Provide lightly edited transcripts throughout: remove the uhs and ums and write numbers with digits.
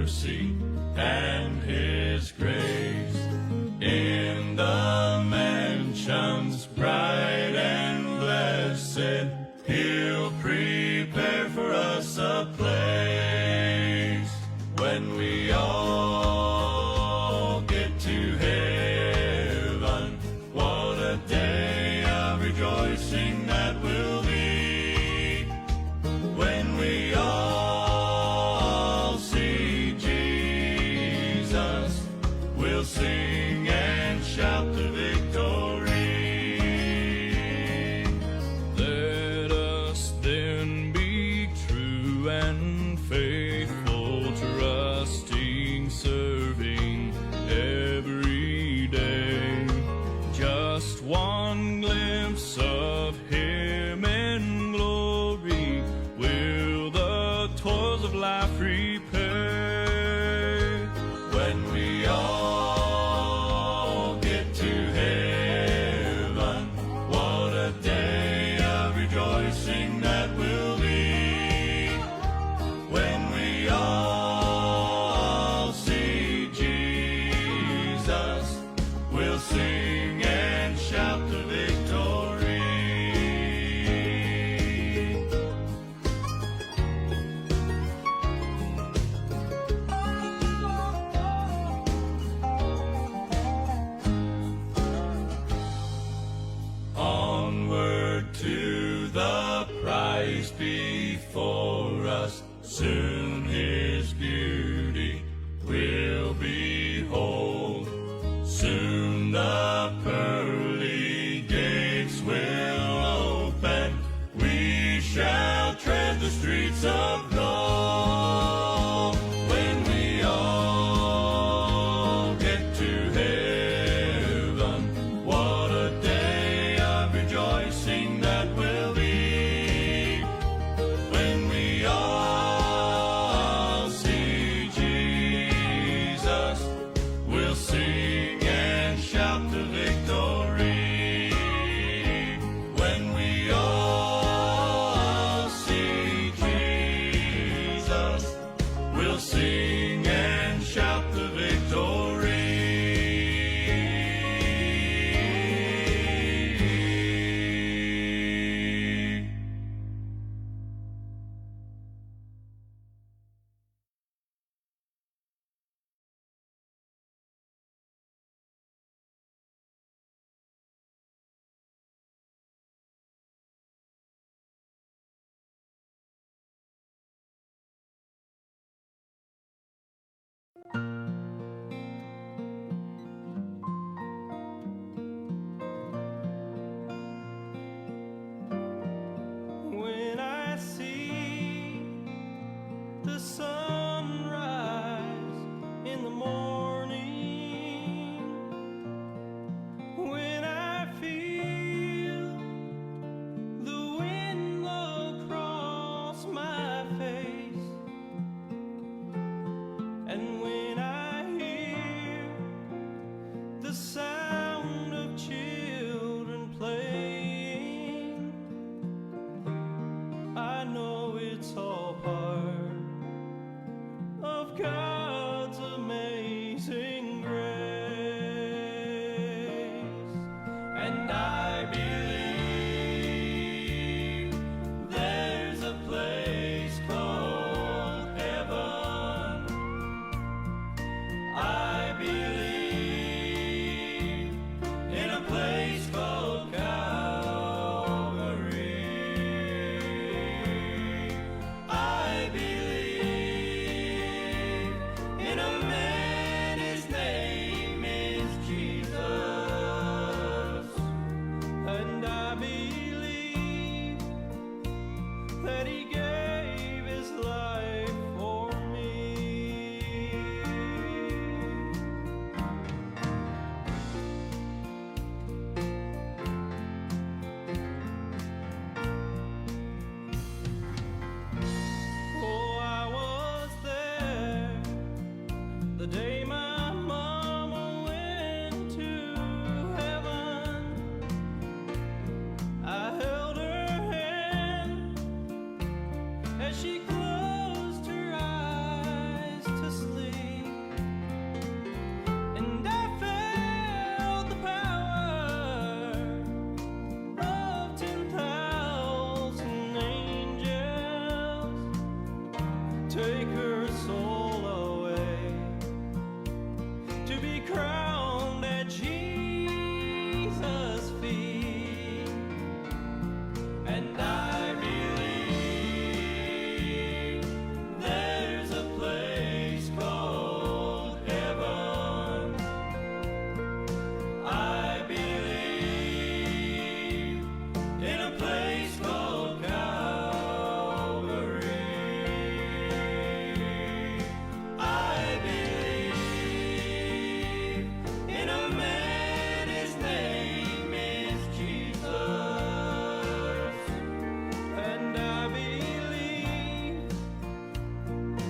mercy and His grace. In the mansions bright and blessed, He'll prepare for us a place. When we all get to heaven, what a day of rejoicing that will be. When we all see Jesus, we'll sing and shout the victory. Let us then be true and faithful, trusting, serving every day. Just one glimpse of Him in glory will the toils of life repay. When we all get to heaven, what a day of rejoicing that will be. When we all see Jesus, we'll sing and shout the victory. Onward to the prize before us, soon His beauty we'll behold. Soon the pearly gates will open, we shall tread the streets of gold. When we all get to heaven, what a day of rejoicing that will be. When we all see Jesus, we'll sing and shout the victory. When we all see Jesus, we'll sing and shout the victory.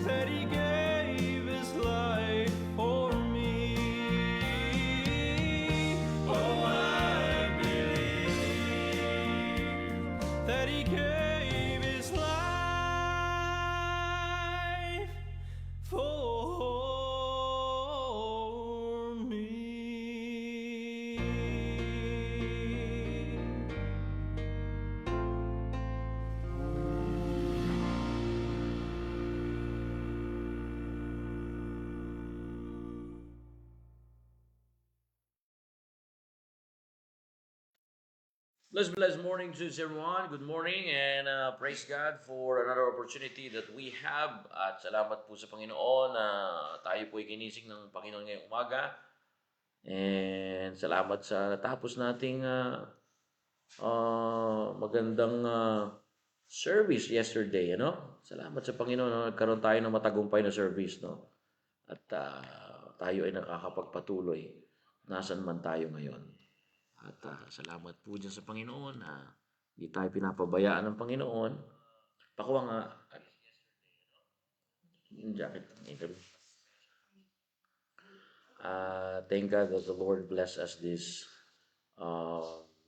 that He gave His life for me. Oh, I believe That He gave His life for me. Blessed morning to everyone. Good morning and praise God for another opportunity that we have. At salamat po sa Panginoon na tayo po ay ginising ng Panginoon ngayong umaga. And salamat sa natapos nating magandang service yesterday. Ano? Salamat sa Panginoon na nagkaroon tayo ng matagumpay na service. No? At tayo ay nakakapagpatuloy nasan man tayo ngayon. At salamat po dyan sa Panginoon na hindi tayo pinapabayaan ng Panginoon. Pakuha nga yung jacket. Thank God that the Lord bless us this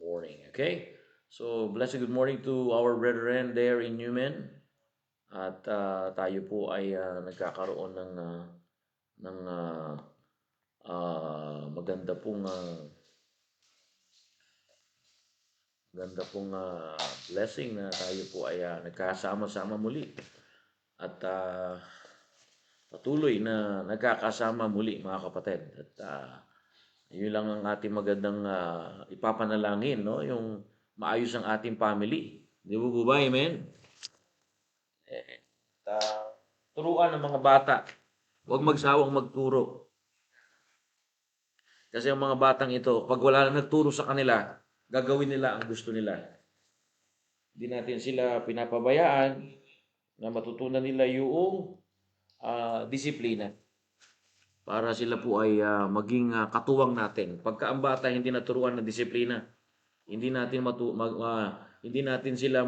morning. Okay? So, blessed good morning to our brethren there in Newman. At tayo po ay nagkakaroon ng maganda pong blessing na tayo po ay nagkasama-sama muli at patuloy na nagkakasama muli mga kapatid. At yun lang ang ating magandang ipapanalangin, no? Yung maayos ang ating family. Di ba po ba? Amen? Turuan ng mga bata. Huwag magsawang magturo. Kasi ang mga batang ito, pag wala na nagturo sa kanila, gagawin nila ang gusto nila. Hindi natin sila pinapabayaan na matutunan nila yung disiplina para sila po ay maging katuwang natin. Pagka ang bata hindi naturuan ng disiplina, hindi natin sila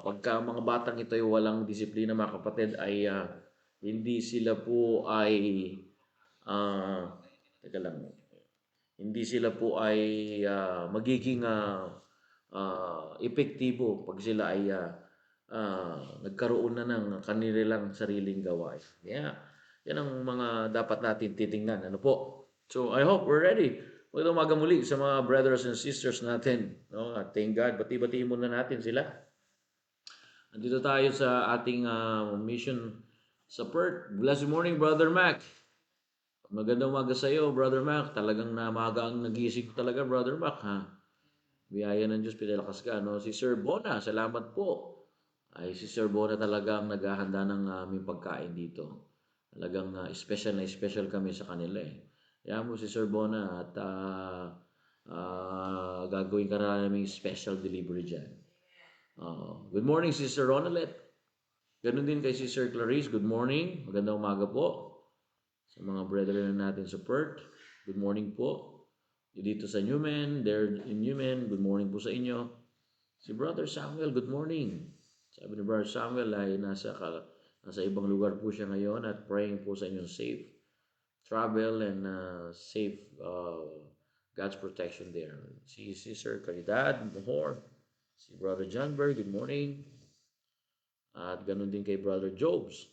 pagka mga batang ito ay walang disiplina mga kapatid ay hindi sila po ay hindi sila po ay magiging epektibo pag sila ay nagkaroon na ng kanilang sariling gawain. Yeah. Yan ang mga dapat natin titingnan. Ano po? So, I hope we're ready. Magandang umaga muli sa mga brothers and sisters natin. No? At thank God, bati-batiin muna natin sila. Andito tayo sa ating mission sa Perth. Blessed morning, Brother Mac. Magandang umaga sa iyo, Brother Mac. Talagang maaga ang nagising talaga, Brother Mac, ha? Biyaya ng Diyos, pinalakas ka, no? Si Sir Bona, salamat po. Ay, si Sir Bona talaga ang naghahanda ng aming pagkain dito. Talagang special na special kami sa kanila, eh. Kaya mo si Sir Bona at gagawin ka na namin special delivery dyan. Good morning, Sister Ronalet. Ganun din kay Sister Clarice, good morning. Magandang umaga po. Sa mga brethren natin sa Perth, good morning po. Dito sa Newman, there in Newman, good morning po sa inyo. Si Brother Samuel, good morning. Sabi ni Brother Samuel ay nasa ibang lugar po siya ngayon at praying po sa inyong safe travel and safe God's protection there. Si Sister Caridad Mohor, si Brother John Berg, good morning. At ganun din kay Brother Jobs.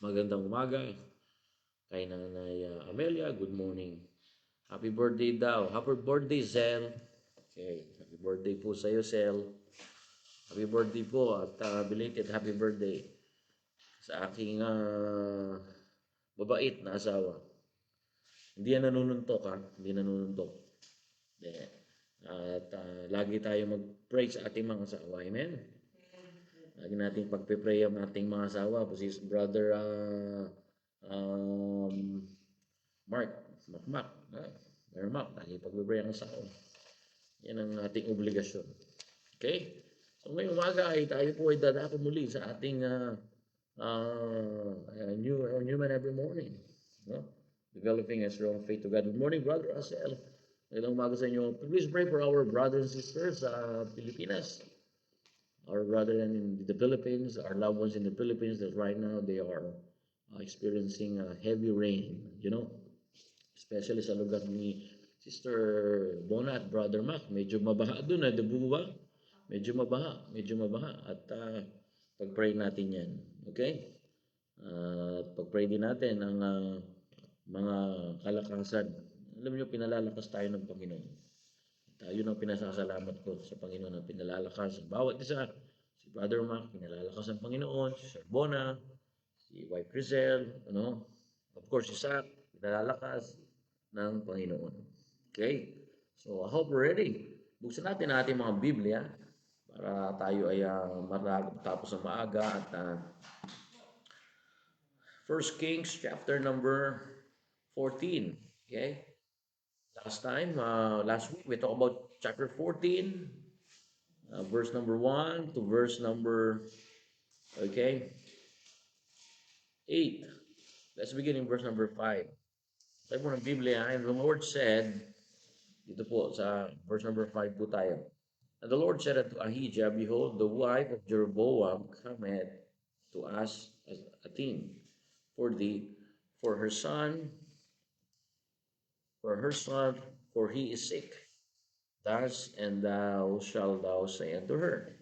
Magandang umaga. Kay Nanay Amelia, good morning. Happy birthday daw. Happy birthday, Zell. Okay, happy birthday po sa iyo, Zell. Happy birthday po at belated happy birthday sa aking babait na asawa. Hindi yan nanununtok, ha? Hindi nanununtok. At lagi tayo mag-pray sa ating mga asawa. Amen? Lagi natin pagpe-pray ang ating mga asawa. Si Brother Mark, lagi pagbe-pray ang asawa. Yan ang ating obligasyon. Okay? So ngayong umaga ay tayo po ay dadako muli sa ating new man every morning. No? Developing a strong faith to God. Good morning, Brother Asel. Magandang umaga sa inyo. Please pray for our brothers and sisters sa Pilipinas. our brother in the Philippines, our loved ones in the Philippines, that right now they are experiencing heavy rain, especially sa lugar ni Sister Bona at Brother Mac. Medyo mabaha doon, di ba? Medyo mabaha. At pag-pray natin yan. Okay? At pag-pray din natin ang mga kalakasan. Alam niyo, pinalalakas tayo ng Panginoon. Yun ang pinasasalamat ko sa Panginoon na pinalalakas ang bawat isa. Si Brother Mac, pinalalakas ng Panginoon. Si Sir Bona, si Wife Crisel, of course, si Sak, pinalalakas ng Panginoon. Okay? So, I hope we're ready. Buksan natin ang ating mga Biblia para tayo ay matapos ng maaga at 1 Kings chapter number 14. Okay? Last week, we talked about chapter 14, verse number 1 to verse number, 8. Let's begin in verse number 5. Sabi po ng Biblia, and the Lord said, dito po sa verse number 5 po tayo, and the Lord said unto Ahijah, behold, the wife of Jeroboam cometh to us as a thing for thee, for her son, for he is sick. Thus, and thou shalt say unto her,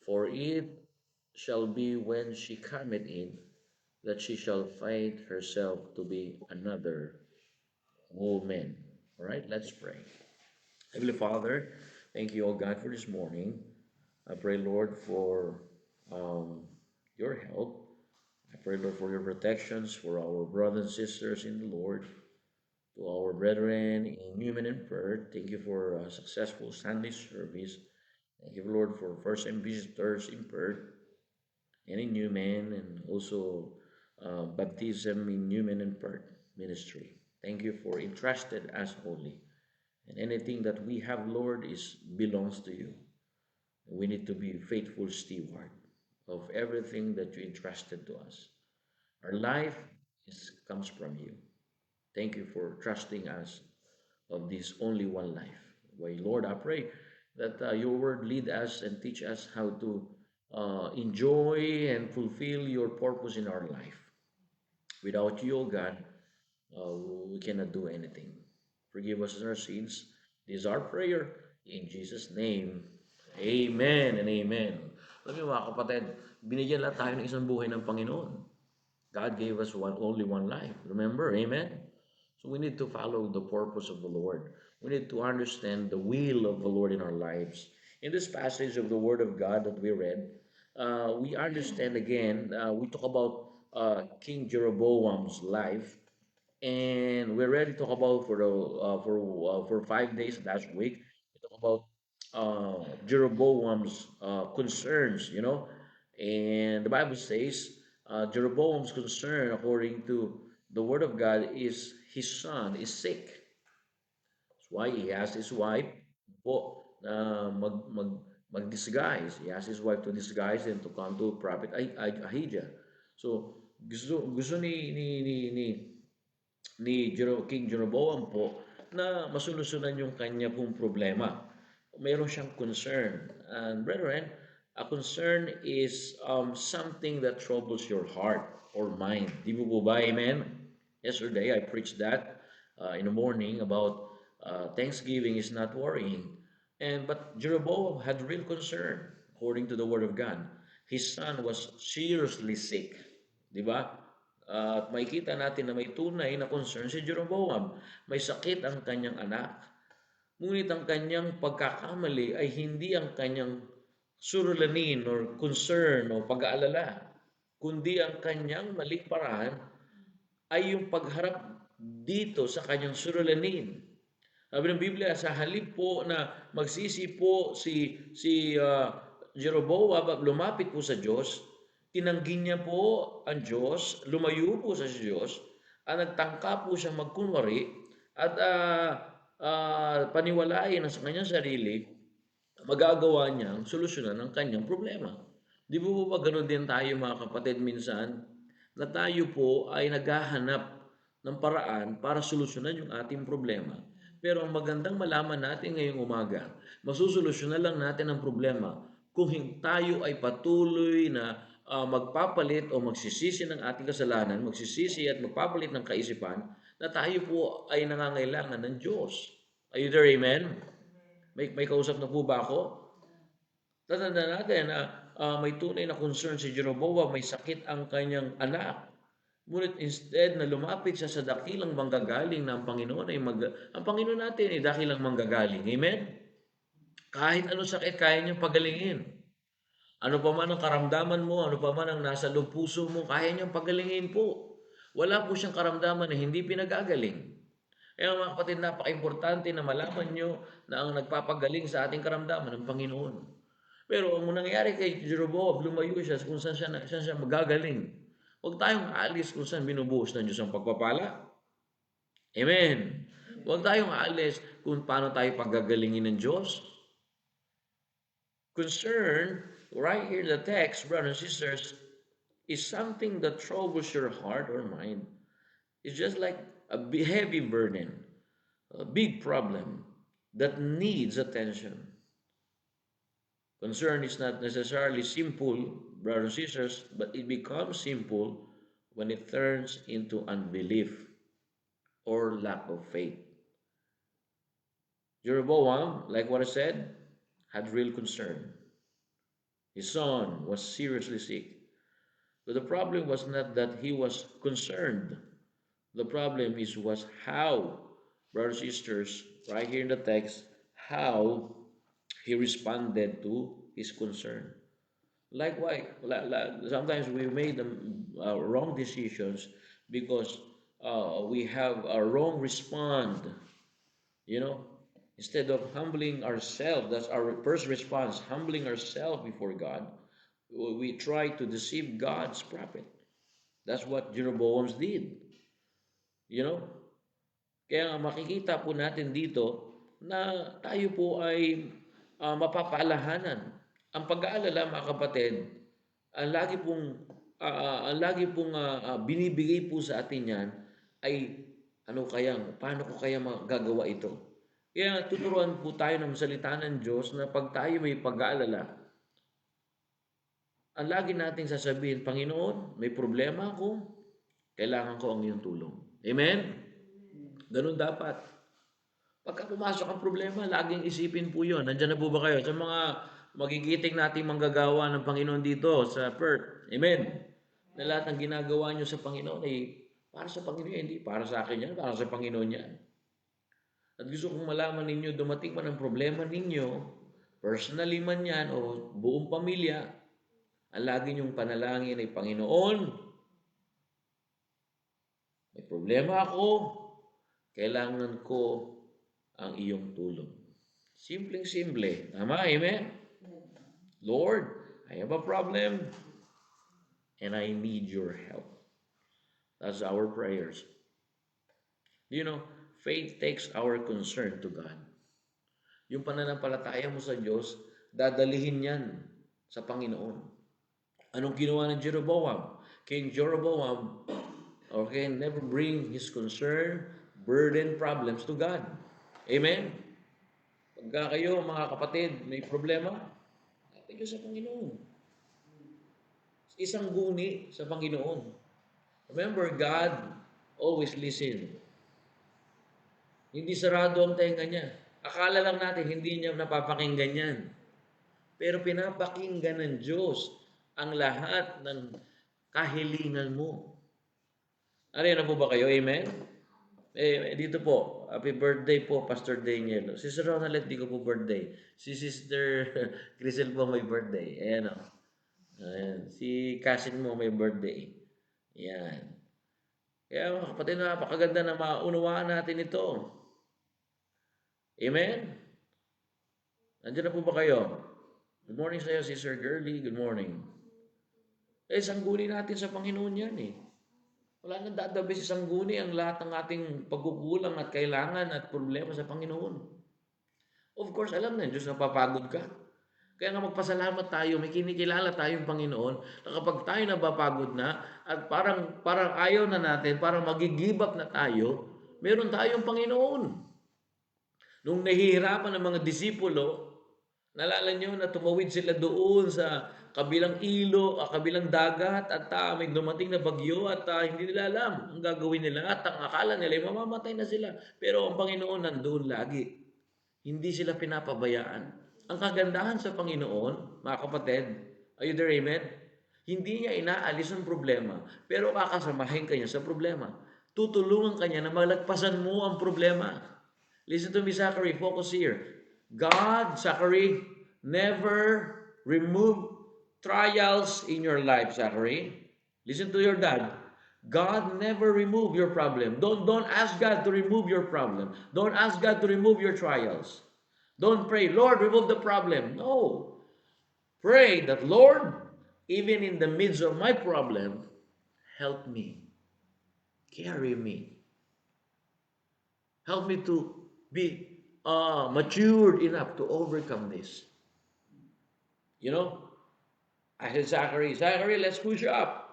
for it shall be when she cometh in, that she shall find herself to be another woman. All right, let's pray. Heavenly Father, thank you, O God, for this morning. I pray, Lord, for your help. I pray, Lord, for your protections for our brothers and sisters in the Lord, to our brethren in Newman and Perth. Thank you for a successful Sunday service. Thank you, Lord, for first-time visitors in Perth and in Newman, and also baptism in Newman and Perth ministry. Thank you for entrusted us wholly. And anything that we have, Lord, belongs to you. We need to be faithful steward of everything that you entrusted to us. Our life comes from you. Thank you for trusting us of this only one life. Why, Lord, I pray that your word lead us and teach us how to enjoy and fulfill your purpose in our life. Without you, O God, we cannot do anything. Forgive us our sins. This is our prayer. In Jesus' name, amen and amen. Alam niyo mga kapatid, binigyan lang tayo ng isang buhay ng Panginoon. God gave us only one life. Remember? Amen? So we need to follow the purpose of the Lord. We need to understand the will of the Lord in our lives. In this passage of the Word of God that we read, we understand again, we talk about King Jeroboam's life. And we already talked about for 5 days last week. We talked about Jeroboam's concerns, and the Bible says Jeroboam's concern, according to the Word of God, is his son is sick. That's why he asked his wife po mag-disguise. He asked his wife to disguise and to come to Prophet Ahijah. So gusto ni King Jeroboam po na masolusyunan yung kanya pong problema. Mayroon siyang concern. And brethren, a concern is something that troubles your heart or mind. Di mo po ba? Amen? Yesterday, I preached that in the morning about Thanksgiving is not worrying. But Jeroboam had real concern according to the Word of God. His son was seriously sick. Di ba? At makikita natin na may tunay na concern si Jeroboam. May sakit ang kanyang anak. Ngunit ang kanyang pagkakamali ay hindi ang kanyang surulanin or concern o pag-aalala, kundi ang kanyang maling paraan ay yung pagharap dito sa kanyang surulanin. Sabi ng Biblia, sa halip po na magsisi po si Jeroboam, lumapit po sa Diyos, tinanggi niya po ang Diyos, lumayo po sa Diyos, at nagtangka po siyang magkunwari at paniwalain sa kanyang sarili, magagawa niyang solusyonan ang kanyang problema. Di po ba ganoon din tayo mga kapatid minsan, na tayo po ay naghahanap ng paraan para solusyonan yung ating problema. Pero ang magandang malaman natin ngayong umaga, masusolusyonan lang natin ang problema kung tayo ay patuloy na magpapalit o magsisisi ng ating kasalanan, magsisisi at magpapalit ng kaisipan, na tayo po ay nangangailangan ng Diyos. Are you there, amen? May kausap na po ba ako? Tatandaan natin na may tunay na concern si Jeroboam, may sakit ang kanyang anak. Ngunit instead na lumapit siya sa dakilang manggagaling na ang Panginoon ang Panginoon natin ay dakilang manggagaling. Amen? Kahit ano sakit, kaya niyang pagalingin. Ano pa man ang karamdaman mo, ano pa man ang nasa loob puso mo, kaya niyang pagalingin po. Wala po siyang karamdaman na hindi pinagagaling. Kaya mga kapatid, napaka-importante na malaman niyo na ang nagpapagaling sa ating karamdaman ng Panginoon. Pero ang nangyayari kay Jeroboam, lumayo siya kung saan siya magagaling. Huwag tayong aalis kung saan binubuhos ng Diyos ang pagpapala. Amen. Huwag tayong aalis kung paano tayo pagagalingin ng Diyos. Concern, right here in the text, brothers and sisters, is something that troubles your heart or mind. It's just like a heavy burden, a big problem that needs attention. Concern is not necessarily simple, brothers and sisters, but it becomes simple when it turns into unbelief or lack of faith. Jeroboam, like what I said, had real concern. His son was seriously sick. But the problem was not that he was concerned. The problem was how, brothers and sisters, right here in the text, how he responded to his concern. Likewise, sometimes we made wrong decisions because we have a wrong response. Instead of humbling ourselves, that's our first response, humbling ourselves before God, we try to deceive God's prophet. That's what Jeroboam did. Kaya makikita po natin dito na tayo po ay mapapaalahanan. Ang pag-aalala, mga kapatid, ang lagi pong binibigay po sa atin yan ay paano ko kaya magagawa ito? Kaya tuturuan po tayo ng salita ng Diyos na pag tayo may pag-aalala, ang lagi nating sasabihin, Panginoon, may problema ako, kailangan ko ang iyong tulong. Amen? Ganun dapat. Pagka pumasok ang problema, laging isipin po yun. Nandiyan na po ba kayo? Sa mga magigiting nating manggagawa ng Panginoon dito sa Perth. Amen? Na lahat ng ginagawa nyo sa Panginoon ay para sa Panginoon. Hindi para sa akin yan, para sa Panginoon yan. At gusto kong malaman ninyo, dumating man ang problema ninyo, personally man yan o buong pamilya, ang lagi nyong panalangin ay, Panginoon, may problema ako, kailangan ko ang iyong tulong. Simpleng-simple. Tama, amen? Lord, I have a problem and I need your help. That's our prayers. Faith takes our concern to God. Yung pananampalataya mo sa Diyos, dadalihin yan sa Panginoon. Anong ginawa ng Jeroboam? King Jeroboam never bring his concern, burden, problems to God. Amen? Pagka kayo, mga kapatid, may problema, lapit nyo sa Panginoon. Isang guni sa Panginoon. Remember, God always listen. Hindi sarado ang tenga niya. Akala lang natin, hindi niya napapakinggan yan. Pero pinapakinggan ng Diyos ang lahat ng kahilingan mo. Ano po ba kayo? Amen? Dito po, happy birthday po, Pastor Daniel. Sister Ronald, di ko po birthday. Si Sister Crisel po may birthday. Ayan. Si cousin mo may birthday. Ayan. Kaya mga kapatid, napakaganda na maunawaan natin ito. Amen? Nandiyan na po ba kayo? Good morning sa iyo, Sister Girlie. Good morning. Sangguni natin sa Panginoon yan eh. Wala nang dadabi sa sangguni ang lahat ng ating pagkukulang at kailangan at problema sa Panginoon. Of course, alam na Diyos na papagod ka. Kaya nga magpasalamat tayo, may kinikilala tayong Panginoon na kapag tayo napapagod na at parang ayaw na natin, parang mag-give up na tayo, meron tayong Panginoon. Nung nahihirapan ng mga disipulo, Naalala nyo na tumawid sila doon sa kabilang kabilang dagat at may dumating na bagyo at hindi nila alam ang gagawin nila at ang akala nila ay mamamatay na sila. Pero ang Panginoon nandoon lagi. Hindi sila pinapabayaan. Ang kagandahan sa Panginoon, mga kapatid, are you there, amen? Hindi niya inaalis ang problema, pero kakasamahin ka niya sa problema. Tutulungan ka niya na malagpasan mo ang problema. Listen to me, Zachary, focus here. God, Zachary, never remove trials in your life, Zachary. Listen to your dad. God never remove your problem. Don't ask God to remove your problem. Don't ask God to remove your trials. Don't pray, Lord, remove the problem. No. Pray that, Lord, even in the midst of my problem, help me. Carry me. Help me to be matured enough to overcome this. You know, I said, Zachary, let's push up.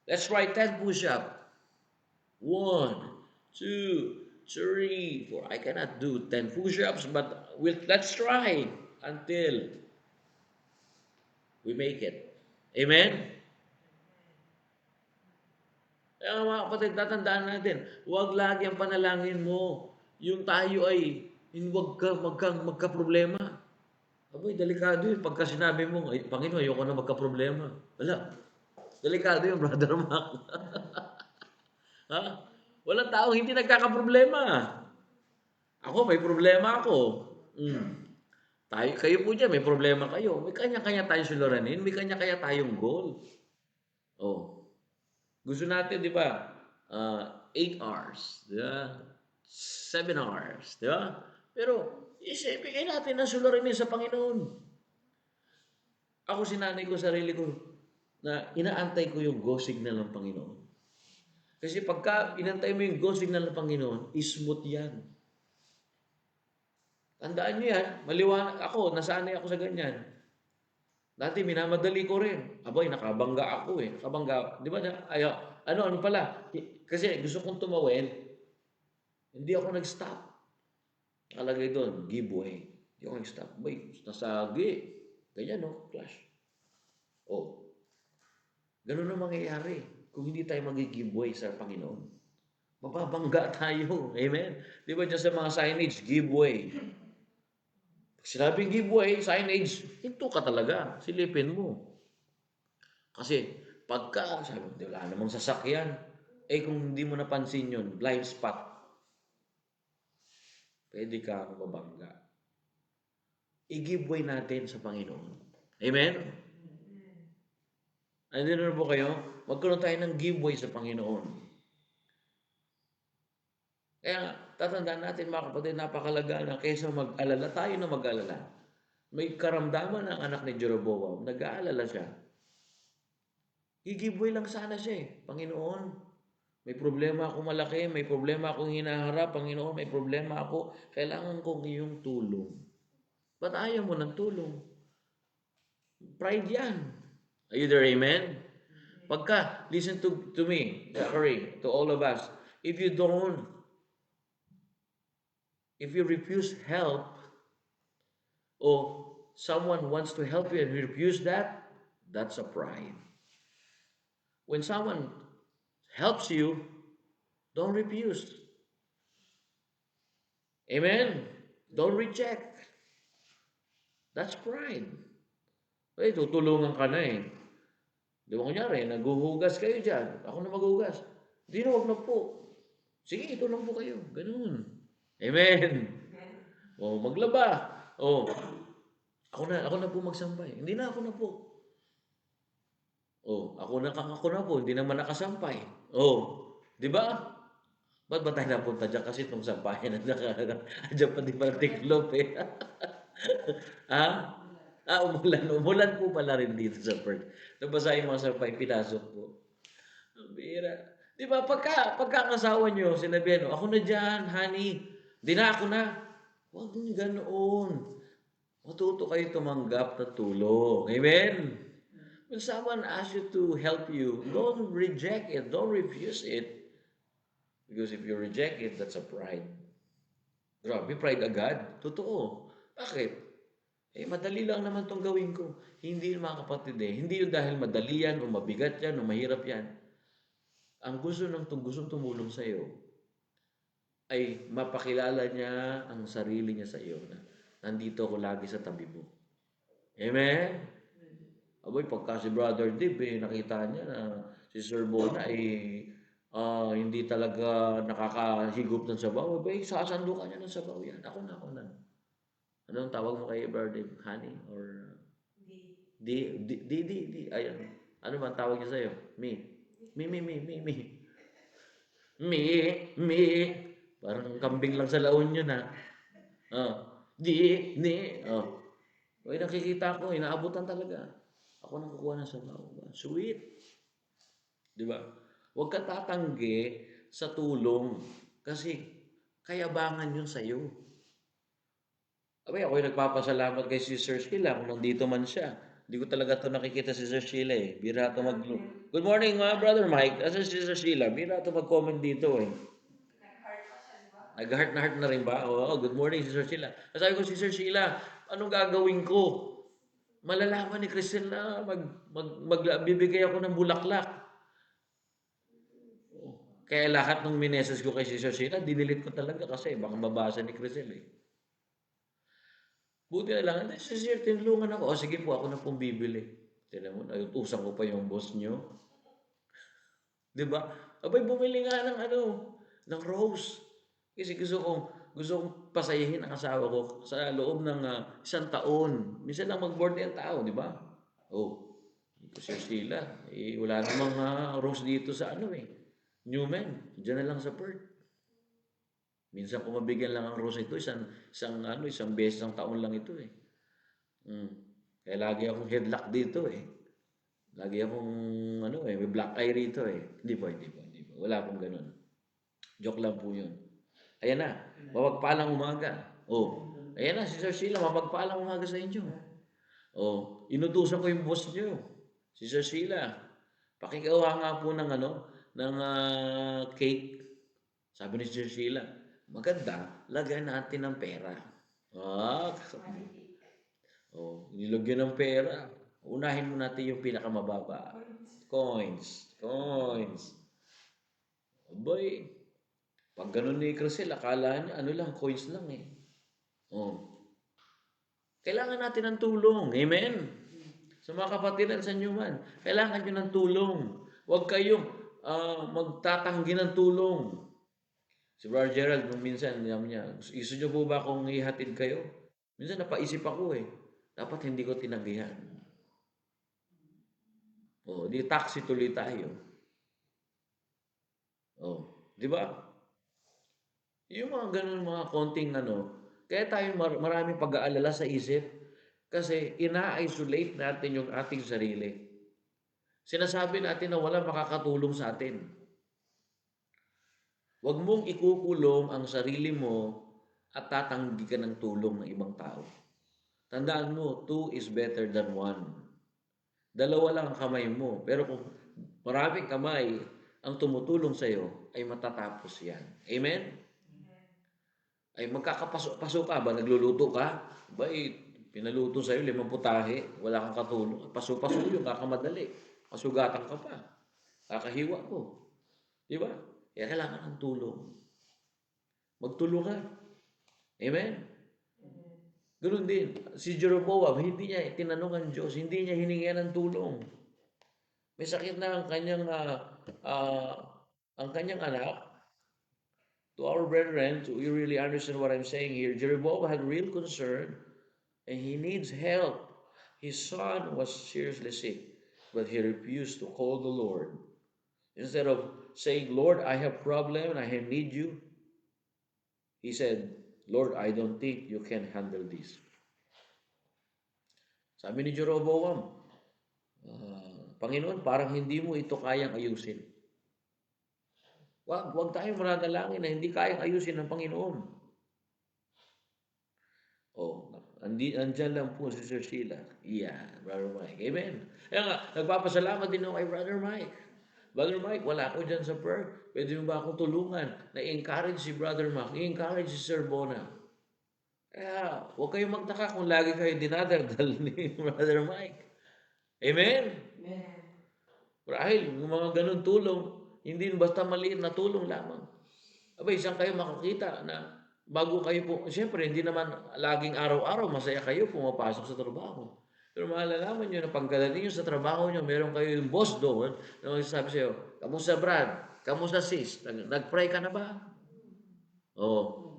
Let's try 10 push-up. 1, 2, 3, 4. I cannot do 10 push-ups, but let's try until we make it. Amen? Kaya mga kapatid, tatandaan natin, huwag lagi ang panalangin mo. Yung tayo ay, huwag magka-problema. Aboy, delikado yun. Pagka sinabi mo, ay, Panginoon, ayoko na magka-problema. Wala. Delikado yun, Brother Mac. Ha? Walang tao hindi nagkakaproblema. Ako, may problema ako. Kayo po dyan, may problema kayo. May kanya-kanya tayong suliranin, may kanya-kanya tayong goal. Oh. Gusto natin, di ba? 8 hours, di ba? 7 hours, di ba? Pero, isipin natin ang suliranin sa Panginoon. Ako sinanay ko sarili ko na inaantay ko yung go signal ng Panginoon. Kasi pagka inantay mo yung go signal ng Panginoon, smooth yan. Tandaan nyo yan, maliwanag ako, nasanay ako sa ganyan. Dati minamadali ko rin. Aboy, nakabangga ako eh. Nakabangga. Di ba? Ano pala? Kasi gusto kong tumawid, hindi ako nag-stop. Nakalagay doon, give way. Hindi ako nag-stop. Boy, nasagi. Ganyan, no? Clash. Oh. Ganun ang mangyayari kung hindi tayo mag-give way sa Panginoon. Mababangga tayo. Amen? Di ba dyan sa mga signage, give way. Sinabing giveaway, signage, hinto ka talaga. Silipin mo. Kasi, pagka, sabi, wala namang sasakyan, kung hindi mo napansin yun, blind spot, pwede ka mabangga. I-giveaway natin sa Panginoon. Amen? Andito na po kayo? Magkaroon tayo ng giveaway sa Panginoon. Kaya tatandaan natin mga kapatid, napakalaga na kaysa mag-alala, tayo na mag-alala. May karamdaman ang anak ni Jeroboam, nag-aalala siya. I-giveaway lang sana siya eh. Panginoon, may problema ako malaki, may problema akong hinaharap, Panginoon, may problema ako, kailangan kong iyong tulong. Ba't ayaw mo ng tulong? Pride yan. Are you there, amen? Pagka, listen to me, Zachary, to all of us, if you refuse help, or someone wants to help you and you refuse that, that's a pride. When someone helps you, don't refuse. Amen? Don't reject. That's pride. Tutulungan ka na eh. Di ba kunyari, naghuhugas kayo dyan. Ako na maghuhugas. Di na, wag na po. Sige, ito lang po kayo. Ganun. Amen. O, maglaba. O, ako na po magsampay. Hindi na, ako na po. O, ako na po. Hindi naman nakasampay. O, di ba? Ba't ba tayo napunta dyan? Kasi itong sampayan, dyan pa di pala tiklop eh. Ha? Umulan po pala rin dito sa Perth. Nabasahin mga sampay, pinasok po. Ang bira. Di ba, pagkakasawa nyo, sinabihan, ako na dyan, honey. Di na ako na. Huwag nyo ganoon. Matuto kayo tumanggap na tulong. Amen? When someone asks you to help you, don't reject it. Don't refuse it. Because if you reject it, that's a pride. Grabe, pride agad. Totoo. Bakit? Madali lang naman tong gawin ko. Hindi yun, mga kapatid, Hindi yun dahil madali yan, o mabigat yan, o mahirap yan. Ang gustong tumulong sa iyo ay mapakilala niya ang sarili niya sa iyo na nandito ako lagi sa tabi mo. Amen? Aboy, pagka si Brother Dib, nakita niya na si Sir Bona hindi talaga nakakahigop ng sabaw, sasandukan niya ng sabaw yan. Ako na. Anong tawag mo kay Brother Dib? Honey? Or di. Ayan. Ano ba ang tawag niya sa'yo? Me. Me. Parang kambing lang sa laon yun, ha? Ni. Uy, nakikita ko, inaabutan talaga. Ako nang kukuha ng sabaw. Sweet. Di ba? Huwag ka tatanggi sa tulong kasi kayabangan yun sa'yo. Abay, ako'y nagpapasalamat kay si Sir Sheila kung nandito man siya. Hindi ko talaga ito nakikita si Sir Sheila Bira ito Good morning, Brother Mike. Asa si Sir Sheila? Bira ito mag-comment dito Nag-heart na heart na rin ba? Oo, good morning si Sir Sheila. Sabi ko si Sir Sheila, anong gagawin ko? Malalaman ni Crisel na magbibigay ako ng bulaklak. Kaya lahat ng mineses ko kay si Sir Sheila, dinilit ko talaga kasi baka mabasa ni Crisel Buti na lang, si Sir, tinulungan ako. Sige po, ako na pong bibili. Tinan mo, nag-utusan ko pa yung boss nyo. Diba? Abay, bumili nga ng rose. Kasi gusto kong pasayahin ang asawa ko sa loob ng 1 taon. Minsan lang mag-board yung tao, di ba? Sir Sheila, wala namang rose dito sa Newman, diyan na lang sa Perth. Minsan kung mabigyan lang ang rose ito, isang beses ng taon lang ito Kaya lagi akong headlock dito Lagi akong may black eye rito Hindi po. Wala akong ganun. Joke lang po yun. Ayan na, mapagpalang umaga. Ayan na, si Sir Sheila, mapagpalang umaga sa inyo. Inutusan ko yung boss nyo. Si Sir Sheila, pakigawa nga po ng cake. Sabi ni Sir Sheila, maganda, lagyan natin ng pera. Nilagyan ng pera. Unahin mo natin yung pinakamababa. Coins. Abay, pag ganun ni Crisel, akala niya, coins lang Kailangan natin ng tulong. Amen? Sa mga kapatiran sa Newman, kailangan nyo ng tulong. Huwag kayong magtatanggi ng tulong. Si Brother Gerald, nung minsan, niya, gusto nyo po ba kung ihatid kayo? Minsan napaisip ako Dapat hindi ko tinanggihan. Di taxi tuloy tayo. Di ba? Yung mga ganun, mga konting kaya tayo maraming pag-aalala sa isip kasi ina-isolate natin yung ating sarili. Sinasabi natin na wala makakatulong sa atin. Huwag mong ikukulong ang sarili mo at tatanggi ka ng tulong ng ibang tao. Tandaan mo, 2 is better than 1. 2 lang ang kamay mo. Pero kung maraming kamay ang tumutulong sa iyo, ay matatapos yan. Amen? Ay magkakapaso ka ba? Nagluluto ka? Pinaluto sa iyo, 5 putahe, wala kang katulong. Paso-paso yun, kakamadali. Masugatan ka pa. Kakahiwa ko. Di ba? Kaya kailangan ng tulong. Magtulungan. Amen? Ganoon din. Si Jeroboam, hindi niya tinanong ang Diyos, hindi niya hiningi ng tulong. May sakit na ang kanyang anak. To our brethren, to you really understand what I'm saying here, Jeroboam had real concern and he needs help. His son was seriously sick, but he refused to call the Lord. Instead of saying, Lord, I have problem and I need you, he said, Lord, I don't think you can handle this. Sabi ni Jeroboam, Panginoon, parang hindi mo ito kayang ayusin. Huwag tayong mananalangin na hindi kayang ayusin ng Panginoon. Andyan lang po si Sir Sheila. Brother Mike. Amen. Kaya nga, nagpapasalamat din ako kay Brother Mike. Brother Mike, wala ako dyan sa Perth. Pwede mo ba akong tulungan na i-encourage si Brother Mike, i-encourage si Sir Bona. Kaya huwag kayong magtaka kung lagi kayo dinadaldal ni Brother Mike. Amen? Dahil yung mga ganun tulong, hindi basta maliit na tulong lamang. Abay, saan kayo makakita na bago kayo po, siyempre, hindi naman laging araw-araw masaya kayo pumapasok sa trabaho. Pero malalaman nyo na pagkadating nyo sa trabaho nyo, meron kayo yung boss doon na magsasabi sa'yo, kamusta Brad? Kamusta sis? Nag-pray ka na ba? Oo.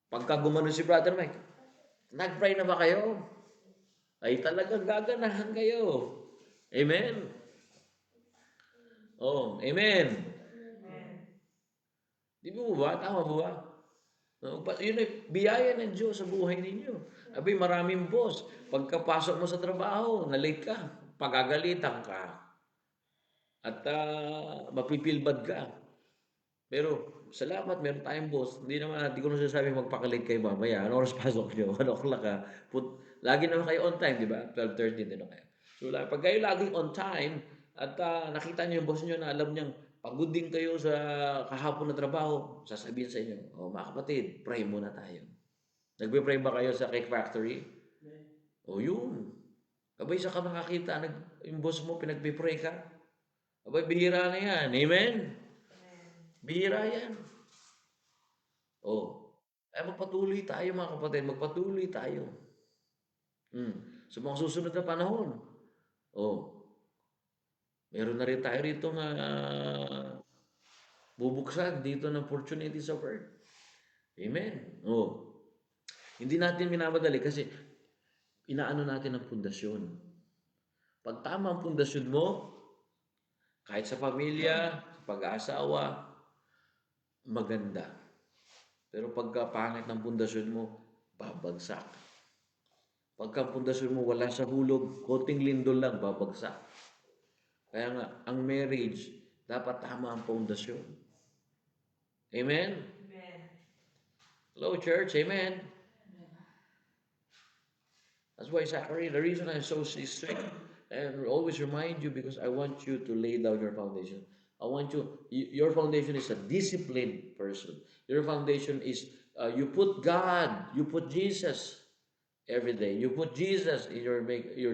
Pagka gumano si Brother Mike, nag-pray na ba kayo? Ay talagang gaganahan kayo. Amen? Oh, amen. Di ba ba? Tama ba ba? Yun ay biyaya ng Diyos sa buhay ninyo. Abay, maraming boss. Pagkapasok mo sa trabaho, na-late ka, pagagalitan ka, at mapipilbad ka. Pero, salamat, meron tayong boss. Hindi ko na sasabi magpakalate kayo mamaya. Ano oras pasok nyo? Ano o'clock ka? Lagi naman kayo on time, di ba? 12:30 din kayo. So, pag kayo laging on time, at nakita nyo yung boss nyo na alam niyang pagod din kayo sa kahapon na trabaho, sasabihin sa inyo, mga kapatid, pray muna tayo. Nagpe-pray ba kayo sa Cake Factory? Yun. Abay, sa ka nakakita, yung boss mo, pinagpe-pray ka? Abay, bihira na yan. Amen? Bihira yan. Ay magpatuloy tayo mga kapatid, magpatuloy tayo. Sa mga susunod na panahon. Meron na rin tayo rito nga bubuksan dito ng opportunities of earth. Amen. Hindi natin minamadali kasi inaano natin ang pundasyon. Pag tama ang pundasyon mo, kahit sa pamilya, sa pag-aasawa, maganda. Pero pagka pangit ng pundasyon mo, babagsak. Pagka pundasyon mo wala sa hulog, konting lindol lang, babagsak. Kaya nga, ang marriage, dapat tama ang pundasyon. Amen? Hello, church. Amen? That's why, Zachary, the reason I'm so strict and always remind you because I want you to lay down your foundation. Your foundation is a disciplined person. Your foundation is, you put God, you put Jesus every day. You put Jesus in your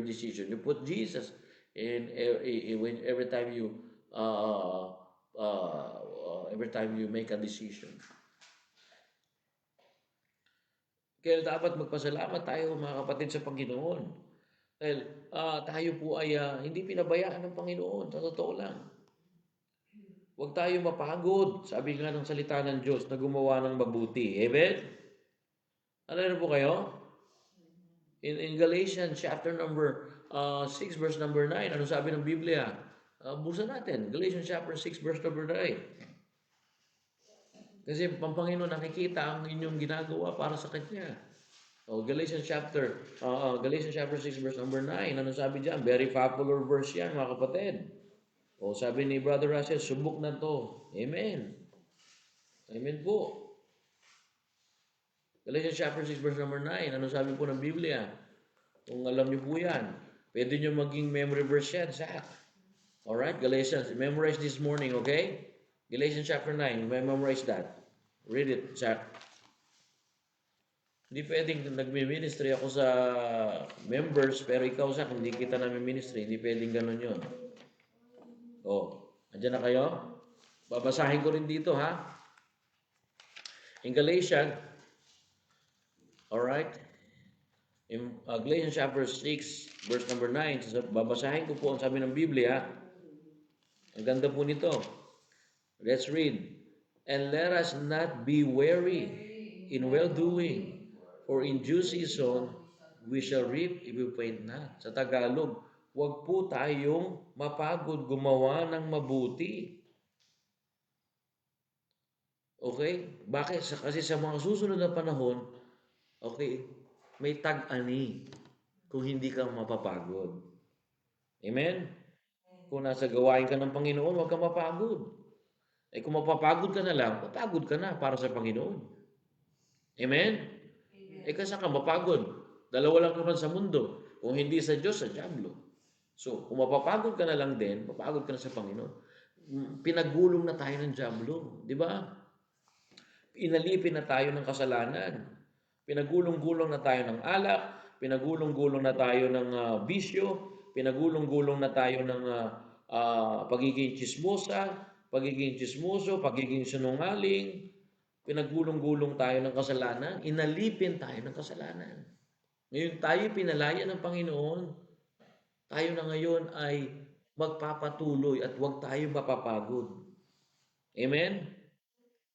decision. You put Jesus every time you make a decision. Kaya dapat magpasalamat tayo mga kapatid sa Panginoon. Dahil tayo po ay hindi pinabayaan ng Panginoon. Sa totoo lang. Huwag tayo mapagod. Sabi nga ng salita ng Diyos na gumawa ng mabuti. Amen? Ano po kayo? In Galatians chapter number 6 verse number 9, ano sabi ng Biblia? Busan natin. Galatians chapter 6 verse number 9. Kasi ang Panginoon nakikita ang inyong ginagawa para sa Kanya. Galatians chapter 6 verse number 9. Ano sabi diyan? Very popular verse yan mga kapatid. Sabi ni Brother Russell, subok na to. Amen. Amen po. Galatians chapter 6 verse number 9. Ano sabi po ng Biblia? Kung alam niyo po yan, pwede niyo maging memory verse yan, Zach. Alright, Galatians. Memorize this morning, okay? Galatians chapter 9. Memorize that. Read it, Zach. Hindi pwedeng nagmi-ministry ako sa members, pero ikaw, Zach, hindi kita nami-ministry. Hindi pwedeng ganun yun. Andyan na kayo? Babasahin ko rin dito, ha? In Galatians, alright, in Galatians chapter 6, verse number 9, babasahin ko po ang sabi ng Biblia. Ang ganda po nito. Let's read. And let us not be weary in well-doing, for in due season we shall reap if we faint not. Sa Tagalog, huwag po tayong mapagod gumawa ng mabuti. Okay? Bakit? Kasi sa mga susunod na panahon, okay, may tag-ani kung hindi ka mapapagod. Amen? Kung nasa gawain ka ng Panginoon, huwag ka mapagod. Kung mapapagod ka na lang, mapagod ka na para sa Panginoon. Amen? Kasi ka mapagod. Dalawa lang naman sa mundo. Kung hindi sa Diyos, sa diablo. So, kung mapapagod ka na lang din, mapagod ka na sa Panginoon. Pinagulong na tayo ng diablo. Di ba? Inalipin na tayo ng kasalanan. Pinagulong-gulong na tayo ng alak, pinagulong-gulong na tayo ng bisyo, pinagulong-gulong na tayo ng pagiging chismoso, pagiging sinungaling, pinagulong-gulong tayo ng kasalanan, inalipin tayo ng kasalanan. Ngayon tayo pinalaya ng Panginoon, tayo na ngayon ay magpapatuloy at huwag tayo mapapagod. Amen?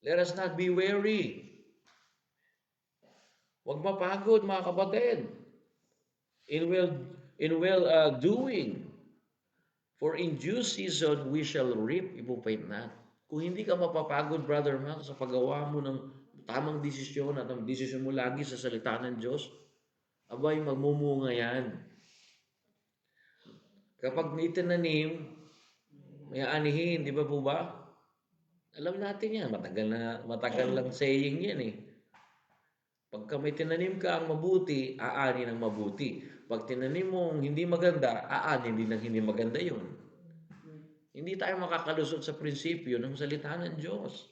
Let us not be weary. Huwag mapagod mga kapatid. In well doing. For in due season we shall reap if we faint not. Kung hindi ka mapapagod, Brother Max, sa paggawa mo ng tamang desisyon at ang desisyon mo lagi sa salita ng Diyos, abay, magmumunga yan. Kapag may tinanim, may aanihin, di ba po ba? Alam natin yan, matagal lang saying yan eh. Pagka may tinanim ka ang mabuti, aanin ang mabuti. Pag tinanim mo hindi maganda, aanin din ang hindi maganda yun. Hindi tayo makakalusot sa prinsipyo ng salita ng Diyos.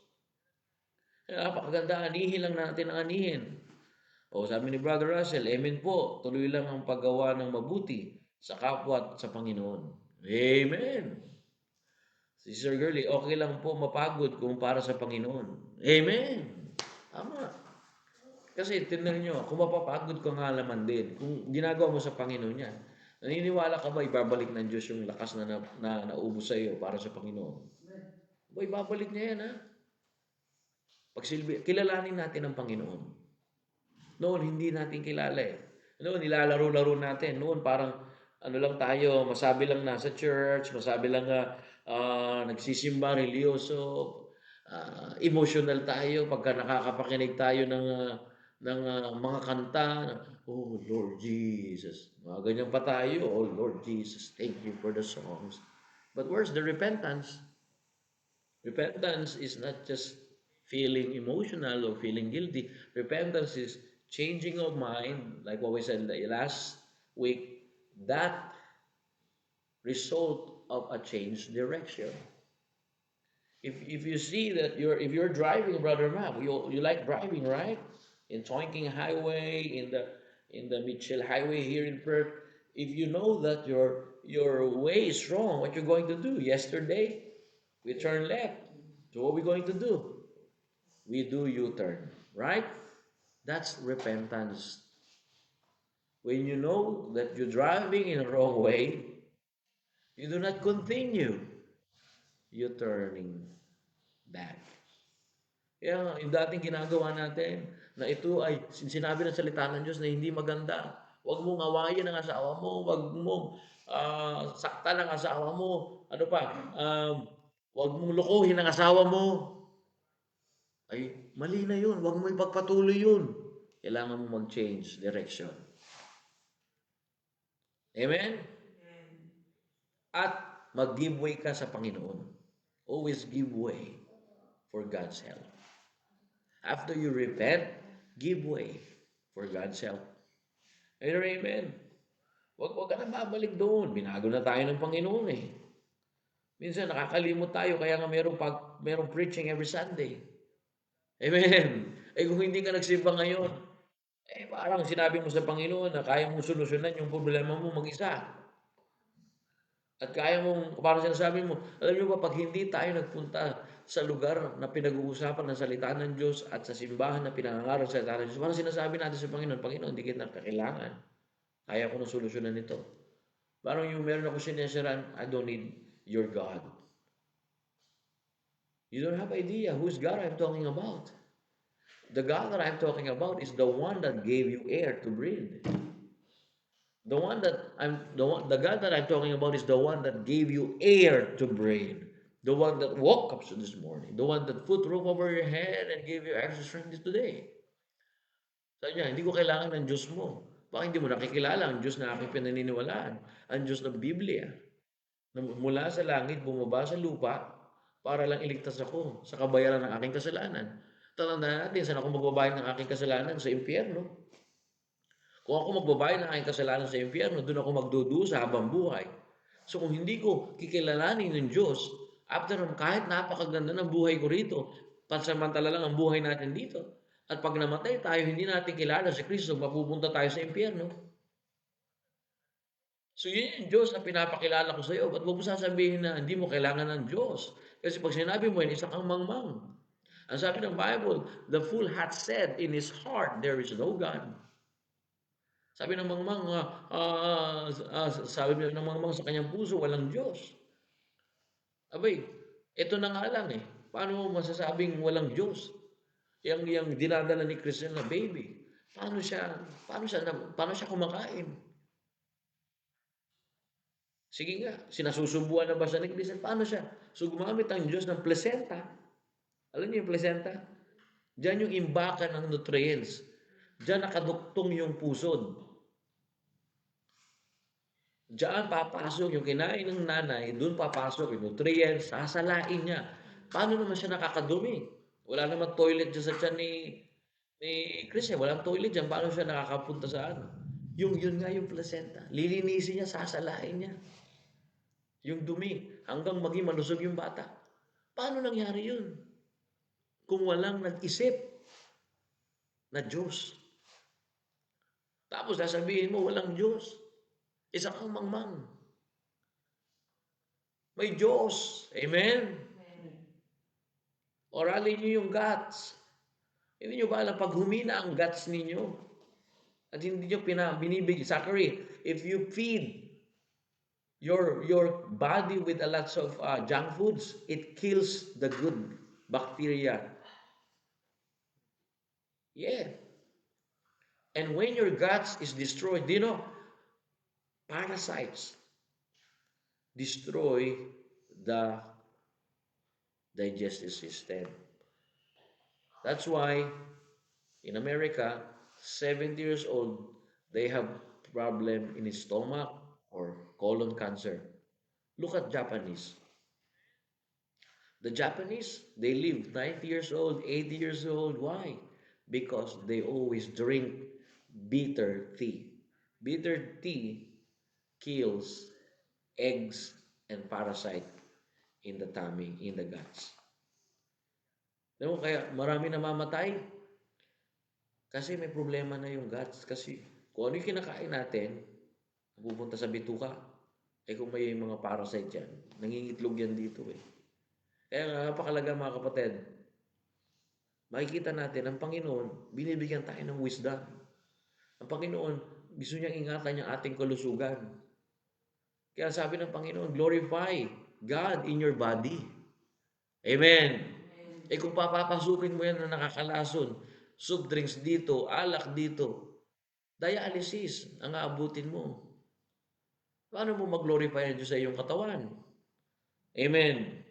Kaya napakaganda, anihin lang natin ang anihin. O sabi ni Brother Russell, amen po, tuloy lang ang paggawa ng mabuti sa kapwa at sa Panginoon. Amen. Sister Girlie, okay lang po mapagod kung para sa Panginoon. Amen. Tama. Kasi tingnan nyo, kung mapapagod ka nga naman din, kung ginagawa mo sa Panginoon yan, naniniwala ka ba ibabalik ng Diyos yung lakas na naubos sa iyo para sa Panginoon? Ba, ibabalik niya yan, ha? Kilalanin natin ang Panginoon. Noon, hindi natin kilala eh. Noon, nilalaro-laro natin. Noon, parang ano lang tayo, masabi lang nasa church, masabi lang nagsisimba, religyoso, emotional tayo pagka nakakapakinig tayo ng mga kanta. Oh, Lord Jesus. Mga ganyan pa tayo. Oh, Lord Jesus, thank you for the songs. But where's the repentance? Repentance is not just feeling emotional or feeling guilty. Repentance is changing of mind, like what we said last week, that result of a changed direction. If you see that if you're driving, Brother Ma'am, you like driving, right? In Toinking Highway, in the Mitchell Highway here in Perth, if you know that your way is wrong, what you're going to do? Yesterday, we turn left. So what are we going to do? We do U-turn, right? That's repentance. When you know that you're driving in the wrong way, you do not continue U-turning back. Kaya yung dating ginagawa natin, na ito ay sinabi ng salita ng Diyos na hindi maganda. Huwag mong awayin ang asawa mo, huwag mong saktan ang asawa mo, ano pa, huwag mong lukuhin ang asawa mo. Ay, mali na yun, huwag mo ipagpatuloy yun. Kailangan mo mag-change direction. Amen? At mag-give way ka sa Panginoon. Always give way for God's help. After you repent, give way for God's help. Amen. Huwag ka na babalik doon. Binago na tayo ng Panginoon eh. Minsan nakakalimot tayo kaya nga merong preaching every Sunday. Amen. Eh kung hindi ka nagsimba ngayon, eh parang sinabi mo sa Panginoon na kaya mong solusyonan yung problema mo mag-isa. At kaya mong, parang sinasabi mo, alam niyo ba, pag hindi tayo nagpunta sa lugar na pinag-uusapan ng salita ng Diyos at sa simbahan na pinangangaral sa salita ng Diyos, parang sinasabi natin sa Panginoon, Panginoon, hindi kita kakailangan. Kaya ko ng solusyonan nito. Parang yung meron ako sinesiran, I don't need your God. You don't have idea whose God I'm talking about. The God that I'm talking about is the one that gave you air to breathe. The God that I'm talking about is the one that gave you air to breathe. The one that woke up this morning. The one that put roof over your head and gave you extra strength today. Sabi niya, hindi ko kailangan ng Diyos mo. Baka hindi mo nakikilala ang Diyos na aking pinaniniwalaan. Ang Diyos ng Biblia. Na mula sa langit, bumaba sa lupa, para lang iligtas ako sa kabayaran ng aking kasalanan. Tatandaan natin, saan ako magbabayad ng aking kasalanan? Sa impyerno. Kung ako magbabayad ng aking kasalanan sa impyerno, doon ako magdudusa habang buhay. So kung hindi ko kikilalanin ng Diyos, after kahit napakaganda ng buhay ko rito, pansamantala lang ang buhay natin dito, At pag namatay tayo, hindi natin kilala si Kristo, mapupunta tayo sa impyerno. So yun yung Diyos na pinapakilala ko sa iyo. Ba't mo sasabihin na hindi mo kailangan ng Diyos? Kasi pag sinabi mo yun, isa kang mangmang. Ang sabi ng Bible, the fool hath said in his heart, there is no God. Sabi ng mangmang, sabi ng mangmang sa kanyang puso, walang Diyos. Abay, ito na nga lang eh. Paano mo masasabing walang Diyos? Yung dinadala ni Christian na baby. Paano siya kumakain? Sige nga, sinasusubuan na ba siya ni Christian? Paano siya? So gumamit ang Diyos ng placenta. Alam niyo yung placenta? Diyan yung imbakan ng nutrients. Diyan nakaduktong yung pusod. Diyan papasok yung kinain ng nanay, doon papasok yung nutrients, sasalain niya. Paano naman siya nakakadumi? Wala naman toilet dyan sa tiyan ni Chris. Walang toilet dyan. Paano siya nakakapunta sa ano? Yun nga yung placenta. Lilinisin niya, sasalain niya. Yung dumi, hanggang maging malusog yung bata. Paano nangyari yun? Kung walang nag-isip na Diyos. Tapos sasabihin mo, walang Diyos. Isa kang mangmang. May Diyos. Amen? Oralin niyo yung guts. Hindi niyo ba alam, pag humina ang guts ninyo, at hindi niyo binibigyan, Zachary, if you feed your body with a lots of junk foods, it kills the good bacteria. Yeah. And when your guts is destroyed, do you know, parasites destroy the digestive system. That's why in America, 70 years old, they have problem in his stomach or colon cancer. Look at Japanese. The Japanese, they live 90 years old, 80 years old. Why? Because they always drink bitter tea. Bitter tea kills eggs and parasite in the tummy, in the guts. Alam mo, kaya marami namamatay kasi may problema na yung guts. Kasi kung ano yung kinakain natin, pupunta sa bituka. Kung may mga parasite yan, nangingitlog yan dito eh. Kaya nga, napakalaga mga kapatid, makikita natin, ang Panginoon, binibigyan tayo ng wisdom. Ang Panginoon, gusto niyang ingatan yung ating kalusugan. Kaya sabi ng Panginoon, glorify God in your body. Amen. Kung papapasukin mo yan na nakakalason, soft drinks dito, alak dito, dialysis ang aabutin mo. Paano mo mag-glorify ang Diyos sa iyong katawan? Amen.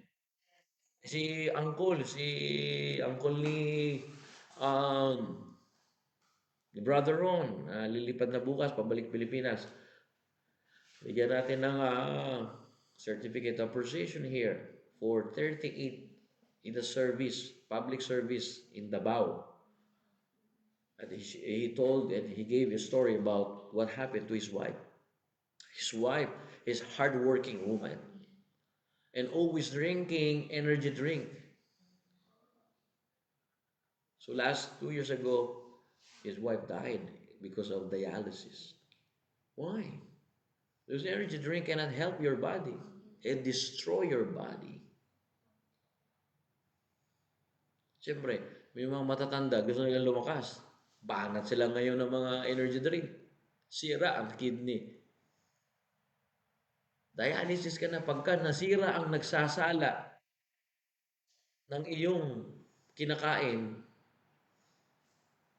Si Uncle ni Brother Ron, lilipad na bukas, pabalik Pilipinas. Bigyan natin ng certificate of appreciation here for 38 in the service, public service in Davao. And he told and he gave a story about what happened to his wife. His wife is a hardworking woman and always drinking energy drink. So last 2 years ago, his wife died because of dialysis. Why? Because energy drink cannot help your body. It destroy your body. Siyempre, may mga matatanda, gusto nila lumakas. Banat sila ngayon ng mga energy drink. Sira ang kidney. Dialysis ka na pagka nasira ang nagsasala ng iyong kinakain,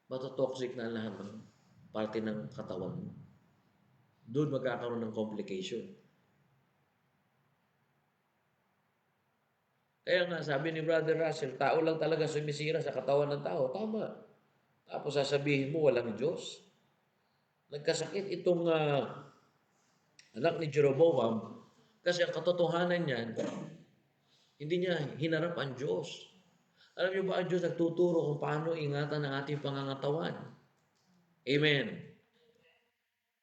matotoxic na lahat ng parte ng katawan mo. Doon magkakaroon ng complication. Kaya nga, sabi ni Brother Russell, tao lang talaga sumisira sa katawan ng tao. Tama. Tapos sasabihin mo, walang Diyos. Nagkasakit itong anak ni Jeroboam kasi ang katotohanan niyan, hindi niya hinarap ang Diyos. Alam niyo ba ang Diyos nagtuturo kung paano ingatan ang ating pangangatawan? Amen.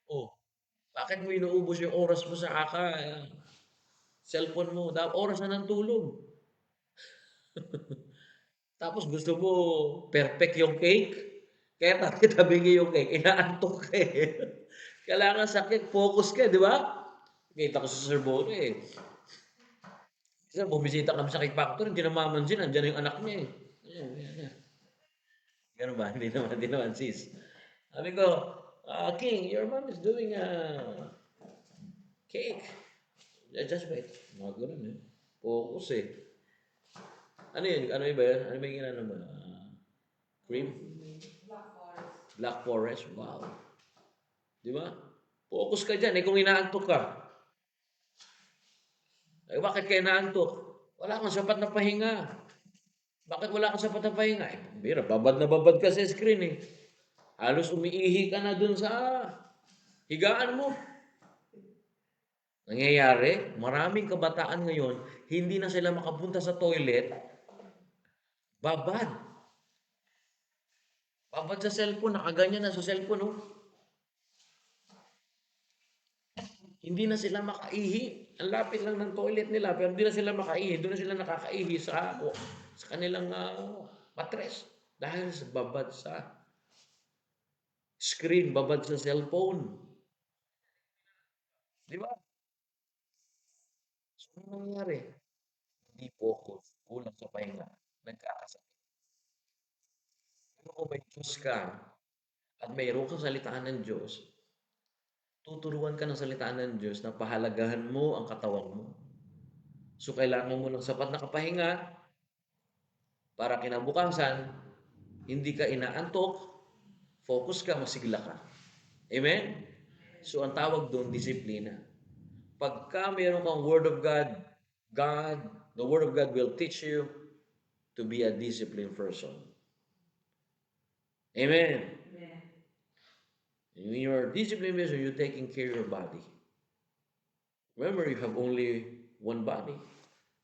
Oh, bakit mo inuubos yung oras mo sa cellphone mo? Oras na ng tulog. Tapos gusto mo perfect yung cake. Kaya tabi-tabi yung cake, inaantok ka eh. Kailangan sa cake, focus ka, di ba? Kita ko sa Sir Bono eh. Isa, bumisita kami sa cake factory, hindi na mamansin, andyan na yung anak niya eh. Ayan, ayan, ayan. Ganun ba? Hindi naman sis. Sabi ko, King, your mom is doing a cake. Just wait. Mga ganun eh. Focus eh. Ano yun? Ano yun ba yun? Ano ba yung ginano mo? Cream? Black Forest. Wow. Di ba? Focus ka dyan. Eh kung inaantok ka. Eh bakit ka inaantok? Wala kang sapat na pahinga. Bakit wala kang sapat na pahinga? Eh, bira, babad ka sa screen eh. Halos umiihi ka na dun sa higaan mo. Nangyayari, maraming kabataan ngayon, hindi na sila makapunta sa toilet, babad. Babad sa cellphone, nakaganyan na sa cellphone, oh. Hindi na sila makaihi. Ang lapit lang ng toilet nila, pero hindi na sila makaihi. Doon na sila nakakaihi sa kanilang matres. Dahil sa babad sa screen, babad sa cellphone. Di ba? So, ano nangyari? Hindi focus, kulang sa pahinga, nagkakasakit. Pero kung may Diyos ka at mayroon kang salitaan ng Diyos, tuturuan ka ng salitaan ng Diyos na pahalagahan mo ang katawan mo. So, kailangan mo ng sapat na kapahinga para kinabukasan, hindi ka inaantok, focus ka, masigla ka. Amen? So, ang tawag doon, disiplina. Pagka mayroon kang Word of God, the Word of God will teach you to be a disciplined person. Amen? When you are disciplined person, you're taking care of your body. Remember, you have only one body.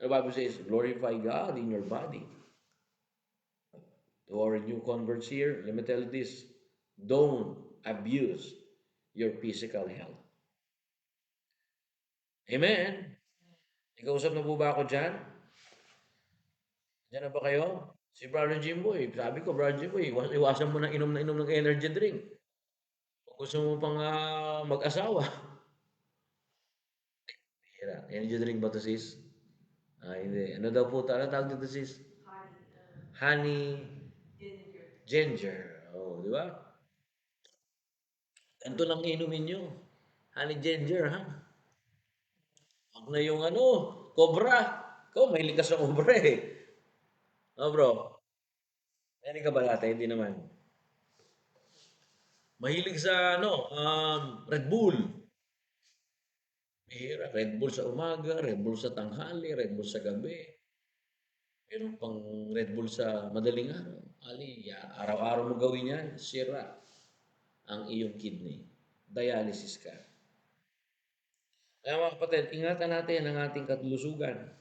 The Bible says, glorify God in your body. To our new converts here, let me tell you this. Don't abuse your physical health. Amen? Ikausap na po ba ako dyan? Diyan na ba kayo? Si Brother Jimboy, sabi ko, Brother Jimboy, iwasan mo na inom ng energy drink. Kung gusto mo pang mag-asawa. Energy drink ba to sis? Hindi. Ano daw po? Ano tawag dito sis? Honey. Ginger. Oh, di ba? Ganito lang inumin nyo. Honey ginger, ha? Huwag na yung cobra. Ikaw, mahilig ka sa cobra eh. Oh, bro. Mahilig ka ba dati? Hindi naman. Mahilig sa, Red Bull. Bihira. Red Bull sa umaga, Red Bull sa tanghali, Red Bull sa gabi. Pero pang Red Bull sa madaling araw. Araw-araw mo gawin yan, sira ang iyong kidney. Dialysis ka. Kaya mga kapatid, ingatan natin ang ating kalusugan.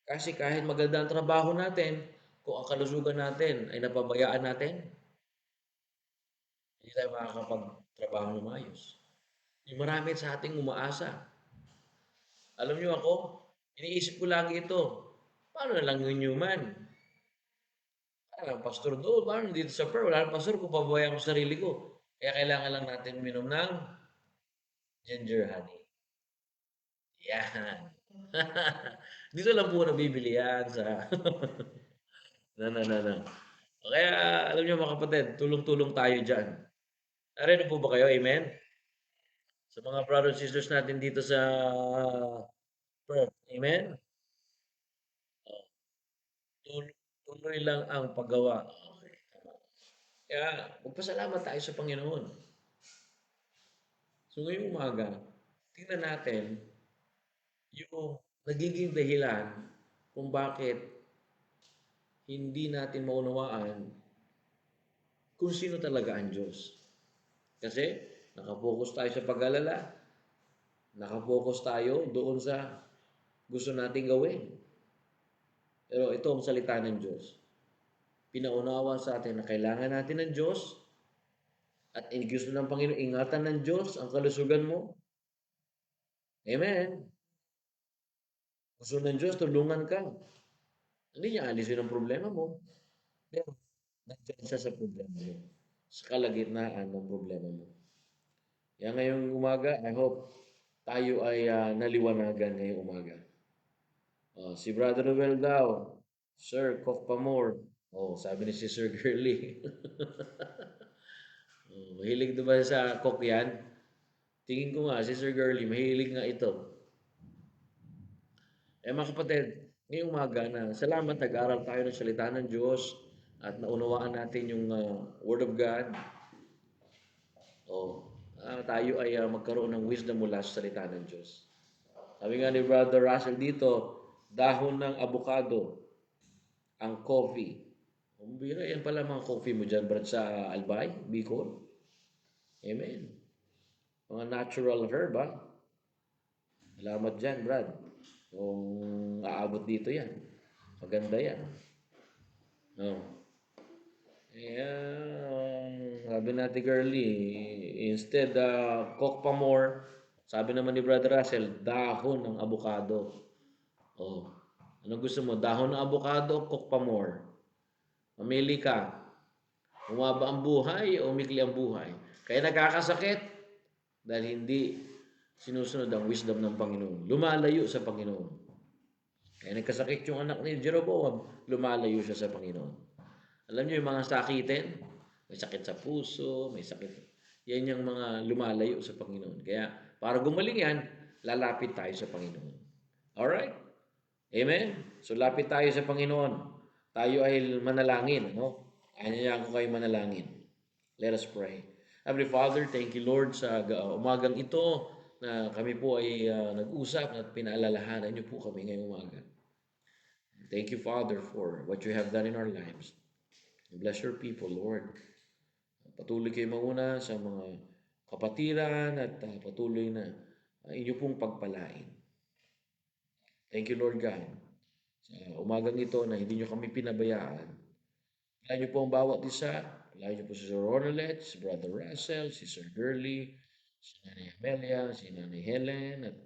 Kasi kahit maganda ang trabaho natin, kung ang kalusugan natin ay napabayaan natin, hindi tayo makakapagtrabaho ng maayos. Yung marami sa ating umaasa. Alam niyo ako, iniisip ko lagi ito. Paano na lang yung human? Parang pastor doon, paano dito sa prayer? Wala nang pastor kung pababayaan ko sarili ko. Kaya kailangan lang natin minom ng ginger honey. Yan. Dito lang po nabibili yan sa... no. Kaya alam niyo mga kapatid, tulong-tulong tayo dyan. Narino po ba kayo? Amen? Sa mga brothers and sisters natin dito sa Perth. Amen? Tuloy lang ang paggawa. Okay. Kaya magpasalamat tayo sa Panginoon. So ngayong umaga, tingnan natin yung nagiging dahilan kung bakit hindi natin maunawaan kung sino talaga ang Diyos. Kasi nakapokus tayo sa pag-alala, nakapokus tayo doon sa gusto nating gawin. Pero ito ang salita ng Diyos. Pinaunawa sa atin na kailangan natin ng Diyos at gusto ng Panginoon, ingatan ng Diyos ang kalusugan mo. Amen. Gusto ng Diyos, tulungan ka. Hindi niya alisin ang problema mo, pero nandiyan siya sa problema mo. Sa kalagitnaan ng problema mo. Kaya ngayong umaga, I hope tayo ay naliwanagan ngayong umaga. Si Brother Noel daw, Sir, cook pa more. Sabi ni Sister Girly. Mahilig ba sa cook yan? Tingin ko nga, Sister Girly, mahilig nga ito. Mga kapatid, ngayong umaga na salamat nag-aral tayo ng salita ng Diyos at naunawaan natin yung Word of God. Tayo ay magkaroon ng wisdom mula sa salita ng Diyos. Sabi nga ni Brother Russell dito, dahon ng avocado, ang coffee. Bira, yan pala mga coffee mo dyan, Brad, sa Albay, Bicol. Amen. Mga natural herb, ha? Salamat dyan, Brad. Kung aabot dito yan. Maganda yan. No. Sabi natin, girly, instead, cook pa more. Sabi naman ni Brother Russell, dahon ng avocado. Anong gusto mo? Dahon ng avocado, cook pa more. Mamili ka. Umaba ang buhay o umikli ang buhay. Kaya nagkakasakit dahil hindi sinusunod ang wisdom ng Panginoon. Lumalayo sa Panginoon. Kaya nagkasakit yung anak ni Jeroboam, lumalayo siya sa Panginoon. Alam niyo yung mga sakitin? May sakit sa puso, may sakit. Yan yung mga lumalayo sa Panginoon. Kaya para gumaling yan, lalapit tayo sa Panginoon. Alright? Amen? So lapit tayo sa Panginoon. Tayo ay manalangin. No? Kanya ko kayo manalangin. Let us pray. Heavenly Father, thank you Lord sa umagang ito na kami po ay nag-usap at pinaalalahanan niyo po kami ngayong umaga. Thank you Father for what you have done in our lives. Bless your people, Lord. Patuloy kayo mauna sa mga kapatiran at patuloy na inyo pong pagpalain. Thank you, Lord God. Sa umagang ito na hindi nyo kami pinabayaan. Palain niyo po ang bawat isa. Palain niyo po si Sir Ronalet, si Brother Russell, si Sir Girly, si Nanay Amelia, si Nanay Helen, at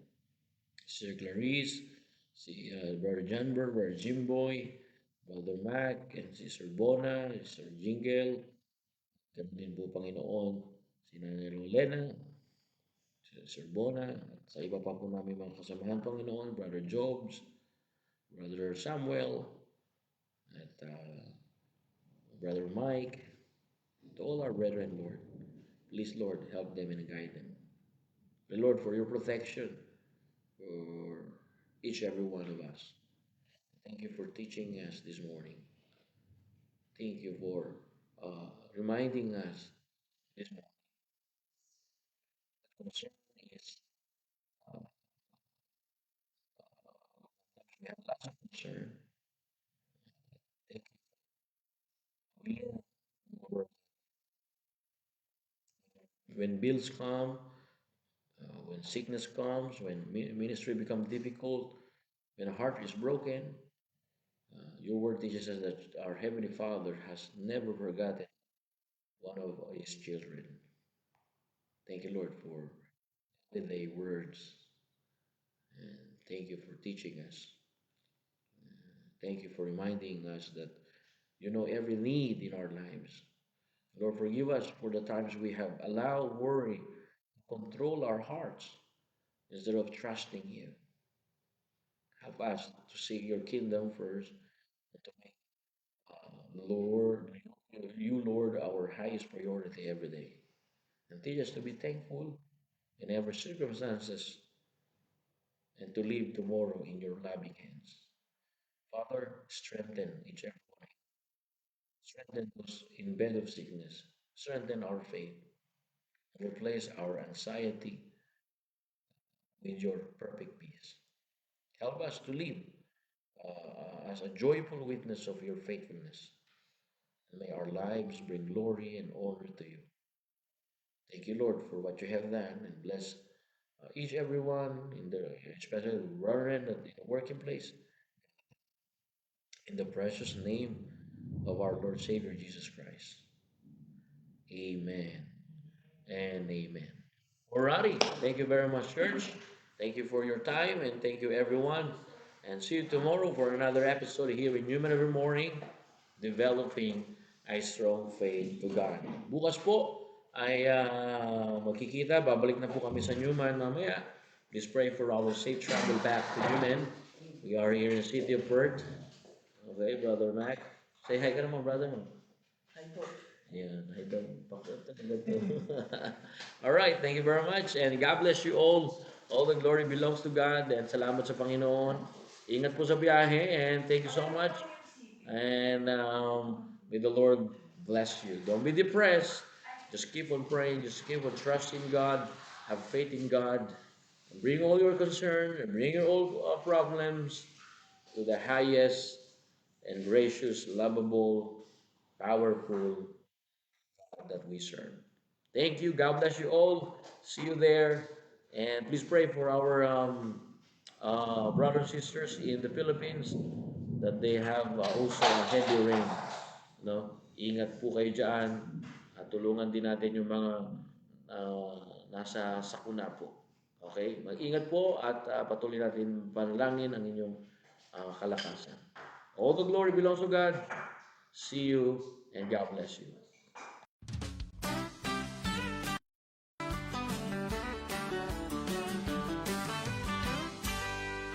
si Sir Clarice, si Brother Janber, Brother Jimboy, Brother Mac, and si Sir Bona, si Sir Jingle, ganun din po Panginoon, si Nanay Rolena, si Sir Bona, at sa iba pa po namin mga kasamahan Panginoon, Brother Jobs, Brother Samuel, at Brother Mike, to all our brethren, Lord. Please, Lord, help them and guide them. The Lord, for your protection for each every one of us. Thank you for teaching us this morning. Thank you for reminding us this morning that concern is we have lots of concern. Thank you. When bills come, when sickness comes, when ministry becomes difficult, when a heart is broken, your word teaches us that our Heavenly Father has never forgotten one of His children. Thank you, Lord, for the words. And thank you for teaching us. Thank you for reminding us that you know every need in our lives. Lord, forgive us for the times we have allowed worry to control our hearts instead of trusting you. Help us to seek your kingdom first and to make Lord, you, Lord, our highest priority every day. And teach us to be thankful in every circumstances and to live tomorrow in your loving hands. Father, strengthen each and every one. Strengthen us in bed of sickness. Strengthen our faith. And replace our anxiety with your perfect peace. Help us to live as a joyful witness of your faithfulness. And may our lives bring glory and honor to you. Thank you, Lord, for what you have done, and bless each everyone in the especially Reverend in the working place. In the precious name of our Lord Savior Jesus Christ. Amen and amen. Alrighty, thank you very much, church. Thank you for your time, and thank you, everyone. And see you tomorrow for another episode here in Human Every Morning, Developing a Strong Faith to God. Bukas po ay magkikita. Babalik na po kami sa Newman mamaya. Please pray for our safe travel back to Newman. We are here in the city of Perth. Okay, Brother Mac. Say hi ka naman, brother mo. Hi po. Yan, hi daw. All right, thank you very much. And God bless you all. All the glory belongs to God. And salamat sa Panginoon. Ingat po sa biyahe. And thank you so much. And may the Lord bless you. Don't be depressed. Just keep on praying. Just keep on trusting God. Have faith in God. Bring all your concern and bring your all problems to the highest and gracious, lovable, powerful God that we serve. Thank you. God bless you all. See you there. And please pray for our brothers and sisters in the Philippines that they have also a heavy rain. No? Ingat po kayo dyan. At tulungan din natin yung mga nasa sakuna po. Okay? Mag-ingat po at patuloy natin panalangin ang inyong kalakasan. All the glory belongs to God. See you and God bless you.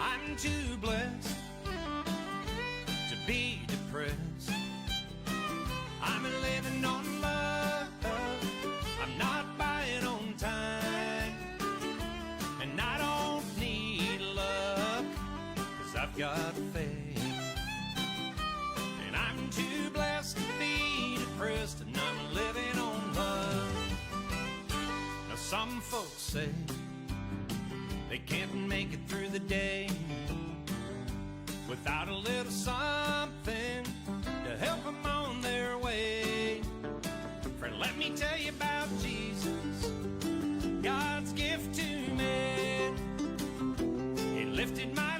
I'm too blessed to be depressed. I'm living on love. I'm not buying on time. And I don't need luck, 'cause I've got faith. And I'm too blessed to be depressed, and I'm living on love. Now some folks say they can't make it through the day without a little something to help them on their way. Friend, let me tell you about Jesus, God's gift to man. He lifted my